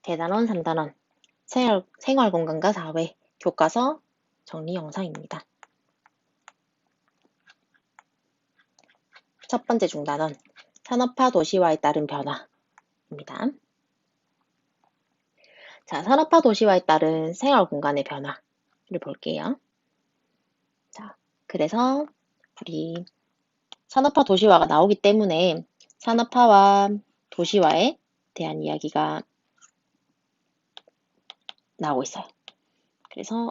대단원 3단원 생활공간과 사회 교과서 정리 영상입니다. 첫 번째 중단원 산업화 도시화에 따른 변화입니다. 자, 산업화 도시화에 따른 생활공간의 변화를 볼게요. 자, 그래서 우리 산업화 도시화가 나오기 때문에 산업화와 도시화에 대한 이야기가 나오고 있어요. 그래서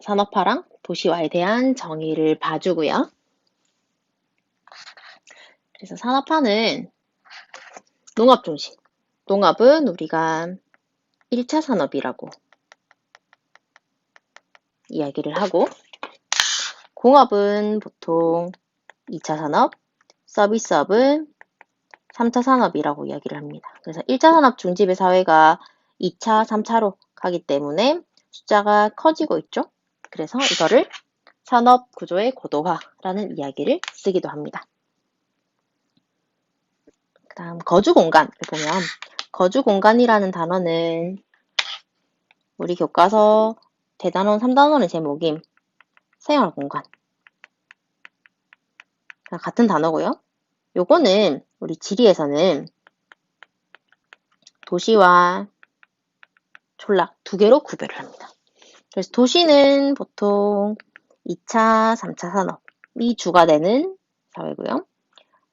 산업화랑 도시화에 대한 정의를 봐주고요. 그래서 산업화는 농업 중심. 농업은 우리가 1차 산업이라고 이야기를 하고, 공업은 보통 2차 산업, 서비스업은 3차 산업이라고 이야기를 합니다. 그래서 1차 산업 중집의 사회가 2차, 3차로 가기 때문에 숫자가 커지고 있죠. 그래서 이거를 산업 구조의 고도화라는 이야기를 쓰기도 합니다. 그 다음 거주 공간을 보면 거주 공간이라는 단어는 우리 교과서 대단원 3단원의 제목인 생활 공간. 같은 단어고요. 요거는 우리 지리에서는 도시와 촌락 두 개로 구별을 합니다. 그래서 도시는 보통 2차, 3차 산업이 주가 되는 사회고요.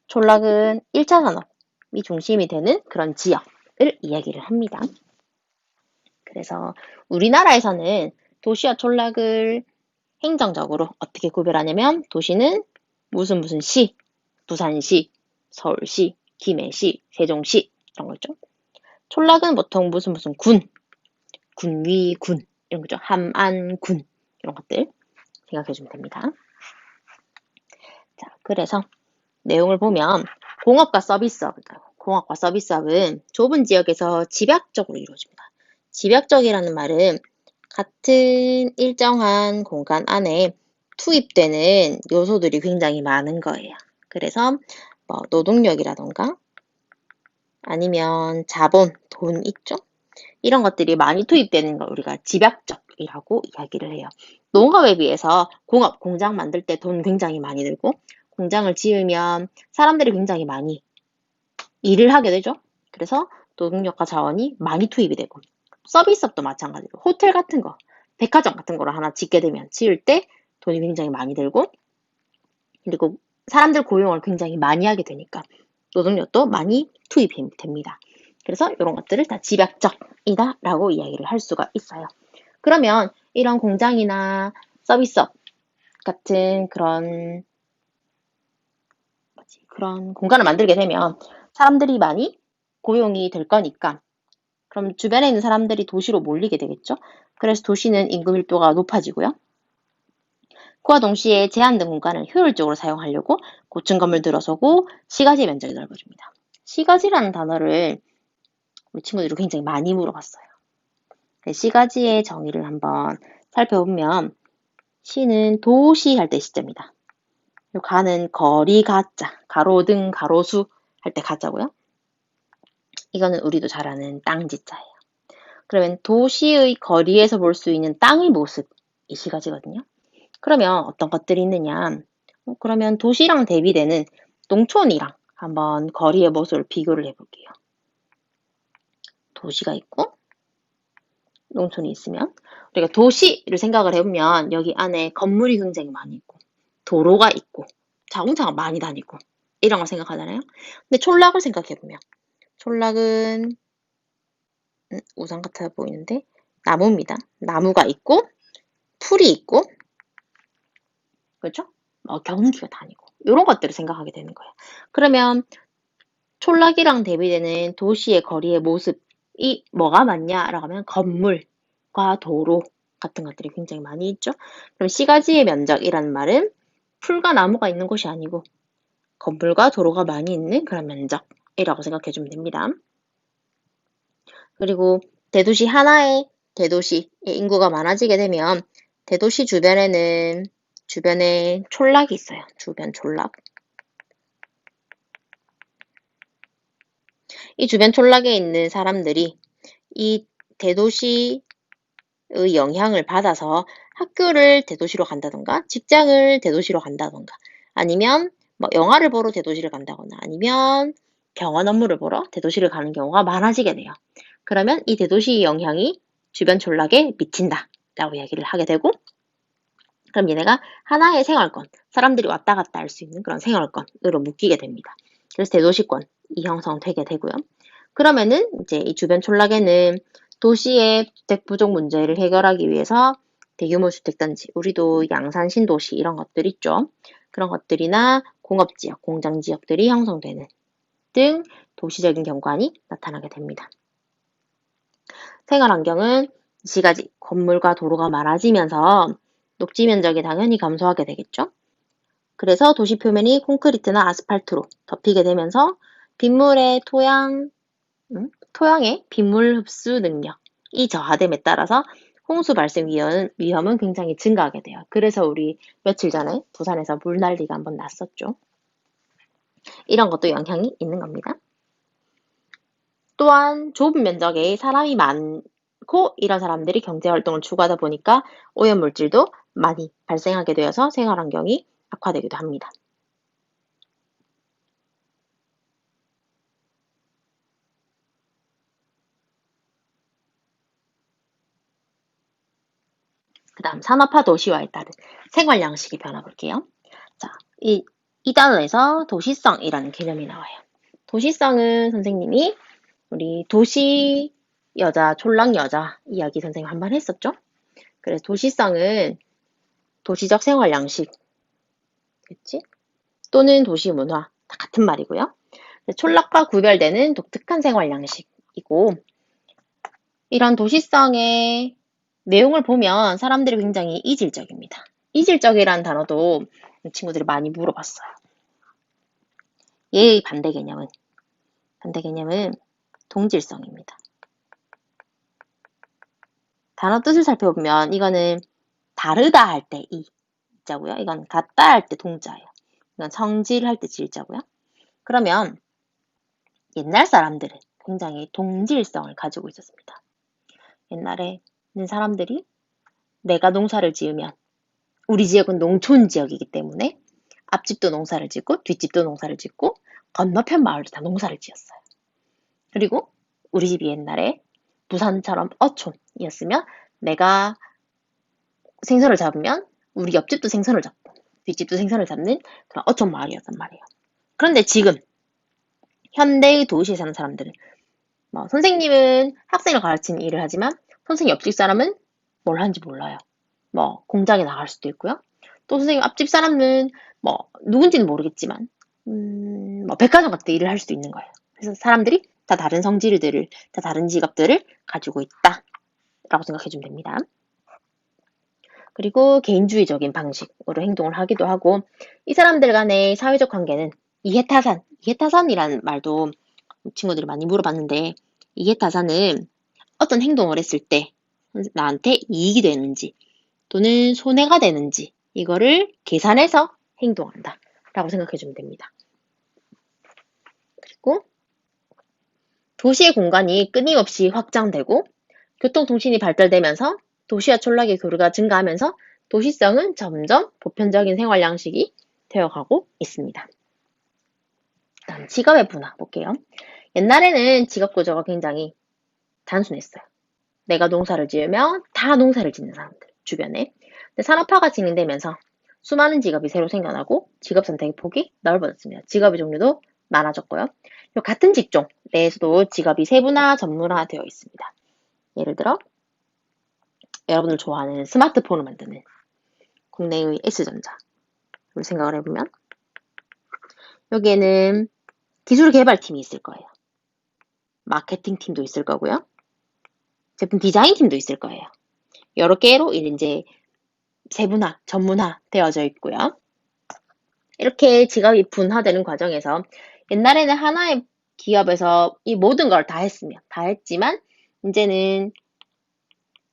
촌락은 1차 산업이 중심이 되는 그런 지역을 이야기를 합니다. 그래서 우리나라에서는 도시와 촌락을 행정적으로 어떻게 구별하냐면 도시는 무슨 시, 부산시, 서울시, 김해시, 세종시 이런 거 있죠. 촌락은 보통 무슨 군, 군위, 군 이런 거죠. 함안군 이런 것들 생각해주면 됩니다. 자, 그래서 내용을 보면 공업과 서비스업은 좁은 지역에서 집약적으로 이루어집니다. 집약적이라는 말은 같은 일정한 공간 안에 투입되는 요소들이 굉장히 많은 거예요. 그래서 노동력이라던가 아니면 자본, 돈 있죠? 이런 것들이 많이 투입되는 걸 우리가 집약적이라고 이야기를 해요. 농업에 비해서 공장 만들 때 돈 굉장히 많이 들고 공장을 지으면 사람들이 굉장히 많이 일을 하게 되죠. 그래서 노동력과 자원이 많이 투입이 되고 서비스업도 마찬가지로 호텔 같은 거, 백화점 같은 거를 하나 지을 때 돈이 굉장히 많이 들고 그리고 사람들 고용을 굉장히 많이 하게 되니까 노동력도 많이 투입이 됩니다. 그래서 이런 것들을 다 집약적이다 라고 이야기를 할 수가 있어요. 그러면 이런 공장이나 서비스업 같은 그런 공간을 만들게 되면 사람들이 많이 고용이 될 거니까 그럼 주변에 있는 사람들이 도시로 몰리게 되겠죠. 그래서 도시는 인구 밀도가 높아지고요. 그와 동시에 제한된 공간을 효율적으로 사용하려고 고층 건물 들어서고 시가지 면적이 넓어집니다. 시가지라는 단어를 우리 친구들이 굉장히 많이 물어봤어요. 시가지의 정의를 한번 살펴보면 시는 도시 할 때 시자입니다. 가는 거리 가자, 가로등, 가로수 할 때 가자고요. 이거는 우리도 잘 아는 땅지자예요. 그러면 도시의 거리에서 볼 수 있는 땅의 모습이 시가지거든요. 그러면 어떤 것들이 있느냐? 그러면 도시랑 대비되는 농촌이랑 한번 거리의 모습을 비교를 해볼게요. 도시가 있고 농촌이 있으면 우리가 도시를 생각을 해보면 여기 안에 건물이 굉장히 많이 있고 도로가 있고 자동차가 많이 다니고 이런 걸 생각하잖아요. 근데 촌락을 생각해보면 촌락은 우산 같아 보이는데 나무입니다. 나무가 있고 풀이 있고 그렇죠? 경운기가 다니고 이런 것들을 생각하게 되는 거예요. 그러면 촌락이랑 대비되는 도시의 거리의 모습이 뭐가 많냐라고 하면 건물과 도로 같은 것들이 굉장히 많이 있죠. 그럼 시가지의 면적이라는 말은 풀과 나무가 있는 곳이 아니고 건물과 도로가 많이 있는 그런 면적이라고 생각해 주면 됩니다. 그리고 대도시 하나의 대도시의 인구가 많아지게 되면 대도시 주변에는 주변에 촌락이 있어요. 주변 촌락. 이 주변 촌락에 있는 사람들이 이 대도시의 영향을 받아서 학교를 대도시로 간다던가 직장을 대도시로 간다던가 아니면 뭐 영화를 보러 대도시를 간다거나 아니면 병원 업무를 보러 대도시를 가는 경우가 많아지게 돼요. 그러면 이 대도시 영향이 주변 촌락에 미친다 라고 이야기를 하게 되고 그럼 얘네가 하나의 생활권, 사람들이 왔다 갔다 할 수 있는 그런 생활권으로 묶이게 됩니다. 그래서 대도시권이 형성되게 되고요. 그러면은 이제 이 주변 촌락에는 도시의 주택 부족 문제를 해결하기 위해서 대규모 주택단지, 우리도 양산 신도시 이런 것들 있죠. 그런 것들이나 공업지역, 공장지역들이 형성되는 등 도시적인 경관이 나타나게 됩니다. 생활환경은 지가지 건물과 도로가 많아지면서 녹지 면적이 당연히 감소하게 되겠죠. 그래서 도시 표면이 콘크리트나 아스팔트로 덮이게 되면서 빗물의 토양의 빗물 흡수 능력이 저하됨에 따라서 홍수 발생 위험은 굉장히 증가하게 돼요. 그래서 우리 며칠 전에 부산에서 물난리가 한번 났었죠. 이런 것도 영향이 있는 겁니다. 또한 좁은 면적에 사람이 많고 이런 사람들이 경제활동을 추구하다 보니까 오염물질도 많이 발생하게 되어서 생활환경이 악화되기도 합니다. 그 다음 산업화 도시화에 따른 생활 양식이 변화볼게요. 자, 이 단어에서 도시성이라는 개념이 나와요. 도시성은 선생님이 우리 도시 여자, 촌락 여자 이야기 선생님 한 번 했었죠? 그래서 도시성은 도시적 생활 양식, 그치? 또는 도시 문화, 다 같은 말이고요. 촌락과 구별되는 독특한 생활 양식이고, 이런 도시성의 내용을 보면 사람들이 굉장히 이질적입니다. 이질적이라는 단어도 친구들이 많이 물어봤어요. 얘의 반대 개념은 동질성입니다. 단어 뜻을 살펴보면 이거는 다르다 할 때 이 자고요. 이건 같다 할 때 동자예요. 이건 성질할 때 질자고요. 그러면 옛날 사람들은 굉장히 동질성을 가지고 있었습니다. 옛날에는 사람들이 내가 농사를 지으면 우리 지역은 농촌 지역이기 때문에 앞집도 농사를 짓고 뒷집도 농사를 짓고 건너편 마을도 다 농사를 지었어요. 그리고 우리 집이 옛날에 부산처럼 어촌이었으면 내가 생선을 잡으면 우리 옆집도 생선을 잡고 뒷집도 생선을 잡는 그런 어촌 마을이었단 말이에요. 그런데 지금 현대의 도시에 사는 사람들은 뭐 선생님은 학생을 가르치는 일을 하지만 선생님 옆집 사람은 뭘 하는지 몰라요. 뭐 공장에 나갈 수도 있고요. 또 선생님 앞집 사람은 뭐 누군지는 모르겠지만 뭐 백화점 같은 데 일을 할 수도 있는 거예요. 그래서 사람들이 다 다른 성질들을, 다 다른 직업들을 가지고 있다라고 생각해 주면 됩니다. 그리고 개인주의적인 방식으로 행동을 하기도 하고 이 사람들 간의 사회적 관계는 이해타산이라는 말도 친구들이 많이 물어봤는데 이해타산은 어떤 행동을 했을 때 나한테 이익이 되는지 또는 손해가 되는지 이거를 계산해서 행동한다 라고 생각해 주면 됩니다. 그리고 도시의 공간이 끊임없이 확장되고 교통통신이 발달되면서 도시와 촌락의 교류가 증가하면서 도시성은 점점 보편적인 생활 양식이 되어가고 있습니다. 다음 직업의 분화 볼게요. 옛날에는 직업 구조가 굉장히 단순했어요. 내가 농사를 지으면 다 농사를 짓는 사람들 주변에. 근데 산업화가 진행되면서 수많은 직업이 새로 생겨나고 직업 선택의 폭이 넓어졌습니다. 직업의 종류도 많아졌고요. 같은 직종 내에서도 직업이 세분화, 전문화되어 있습니다. 예를 들어 여러분들 좋아하는 스마트폰을 만드는 국내의 S전자를 생각을 해보면 여기에는 기술 개발팀이 있을 거예요. 마케팅 팀도 있을 거고요. 제품 디자인 팀도 있을 거예요. 여러 개로 이제 세분화, 전문화 되어져 있고요. 이렇게 직업이 분화되는 과정에서 옛날에는 하나의 기업에서 이 모든 걸 다 했지만 이제는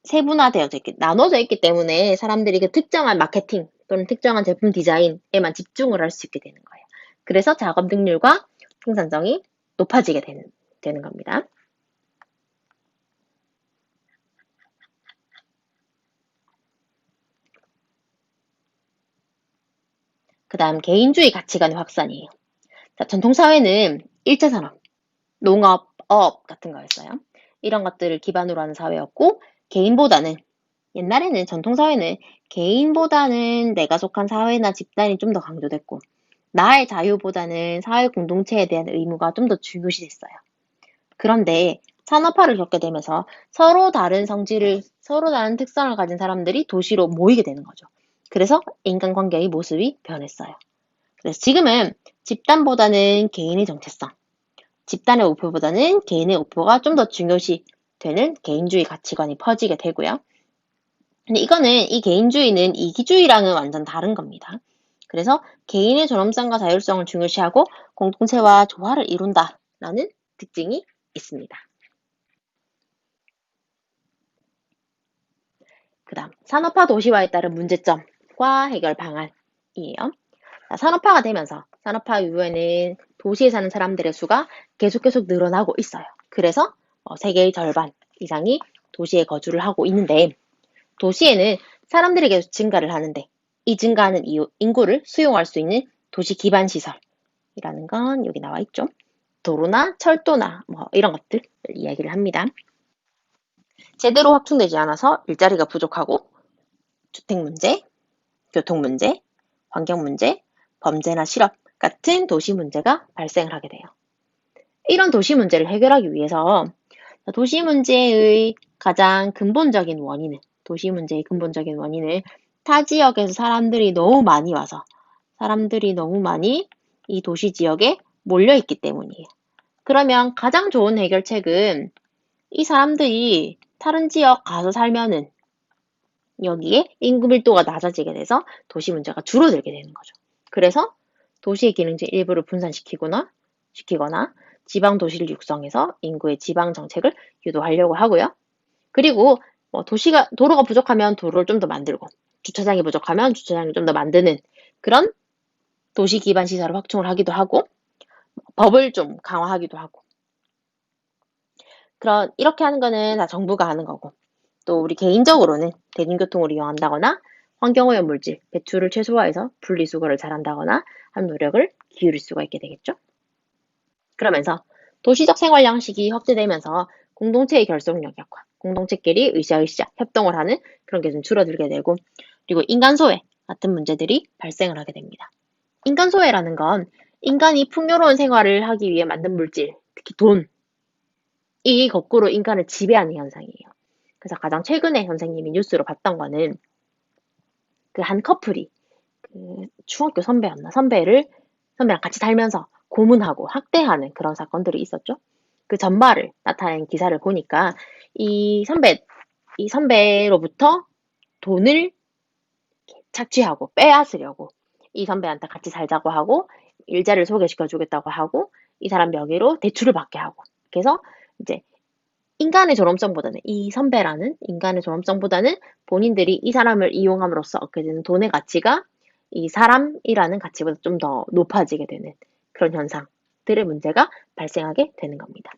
세분화되어져 있기, 나눠져 있기 때문에 사람들이 그 특정한 마케팅 또는 특정한 제품 디자인에만 집중을 할 수 있게 되는 거예요. 그래서 작업 능률과 생산성이 높아지게 되는 겁니다. 그 다음 개인주의 가치관의 확산이에요. 자, 전통사회는 일제산업, 농업, 어업 같은 거였어요. 이런 것들을 기반으로 하는 사회였고, 개인보다는, 옛날에는 전통사회는 개인보다는 내가 속한 사회나 집단이 좀 더 강조됐고, 나의 자유보다는 사회 공동체에 대한 의무가 좀 더 중요시됐어요. 그런데 산업화를 겪게 되면서 서로 다른 성질을, 서로 다른 특성을 가진 사람들이 도시로 모이게 되는 거죠. 그래서 인간관계의 모습이 변했어요. 그래서 지금은 집단보다는 개인의 정체성, 집단의 목표보다는 개인의 목표가 좀 더 중요시 되는 개인주의 가치관이 퍼지게 되고요. 근데 이 개인주의는 이기주의랑은 완전 다른 겁니다. 그래서 개인의 존엄성과 자율성을 중요시하고 공동체와 조화를 이룬다라는 특징이 있습니다. 그 다음, 산업화 도시화에 따른 문제점과 해결 방안이에요. 산업화가 되면서 산업화 이후에는 도시에 사는 사람들의 수가 계속 늘어나고 있어요. 그래서 세계의 절반 이상이 도시에 거주를 하고 있는데, 도시에는 사람들이 계속 증가를 하는데, 이 증가하는 이유, 인구를 수용할 수 있는 도시 기반 시설이라는 건 여기 나와 있죠. 도로나 철도나 뭐 이런 것들 이야기를 합니다. 제대로 확충되지 않아서 일자리가 부족하고 주택 문제, 교통 문제, 환경 문제, 범죄나 실업 같은 도시 문제가 발생을 하게 돼요. 이런 도시 문제를 해결하기 위해서 도시 문제의 가장 근본적인 원인은, 도시 문제의 근본적인 원인은 타 지역에서 사람들이 너무 많이 와서 사람들이 너무 많이 이 도시 지역에 몰려 있기 때문이에요. 그러면 가장 좋은 해결책은 이 사람들이 다른 지역 가서 살면은 여기에 인구 밀도가 낮아지게 돼서 도시 문제가 줄어들게 되는 거죠. 그래서 도시의 기능적 일부를 시키거나 지방 도시를 육성해서 인구의 지방 정책을 유도하려고 하고요. 그리고 도로가 부족하면 도로를 좀 더 만들고, 주차장이 부족하면 주차장을 좀 더 만드는 그런 도시 기반 시설을 확충을 하기도 하고, 법을 좀 강화하기도 하고. 이렇게 하는 거는 다 정부가 하는 거고, 또 우리 개인적으로는 대중교통을 이용한다거나 환경오염 물질 배출을 최소화해서 분리수거를 잘한다거나 하는 노력을 기울일 수가 있게 되겠죠. 그러면서 도시적 생활 양식이 확대되면서 공동체의 결속력 약화, 공동체끼리 으쌰으쌰 협동을 하는 그런 게 좀 줄어들게 되고, 그리고 인간 소외 같은 문제들이 발생을 하게 됩니다. 인간 소외라는 건 인간이 풍요로운 생활을 하기 위해 만든 물질, 특히 돈이 거꾸로 인간을 지배하는 현상이에요. 그래서 가장 최근에 선생님이 뉴스로 봤던 거는 그 한 커플이 그 중학교 선배랑 같이 살면서 고문하고 학대하는 그런 사건들이 있었죠. 그 전말을 나타낸 기사를 보니까 이 선배로부터 돈을 착취하고 빼앗으려고 이 선배한테 같이 살자고 하고 일자리를 소개시켜 주겠다고 하고 이 사람 명의로 대출을 받게 하고, 그래서 이제 이 선배라는 인간의 존엄성보다는 본인들이 이 사람을 이용함으로써 얻게 되는 돈의 가치가 이 사람이라는 가치보다 좀 더 높아지게 되는 그런 현상들의 문제가 발생하게 되는 겁니다.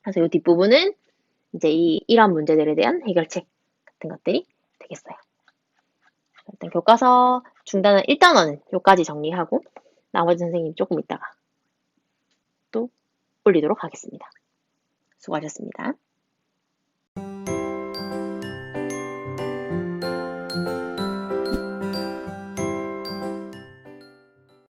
그래서 이 뒷부분은 이제 이러한 문제들에 대한 해결책 같은 것들이 되겠어요. 일단 교과서 중단은 일단어는 여기까지 정리하고 나머지 선생님 조금 있다가 또 올리도록 하겠습니다. 수고하셨습니다.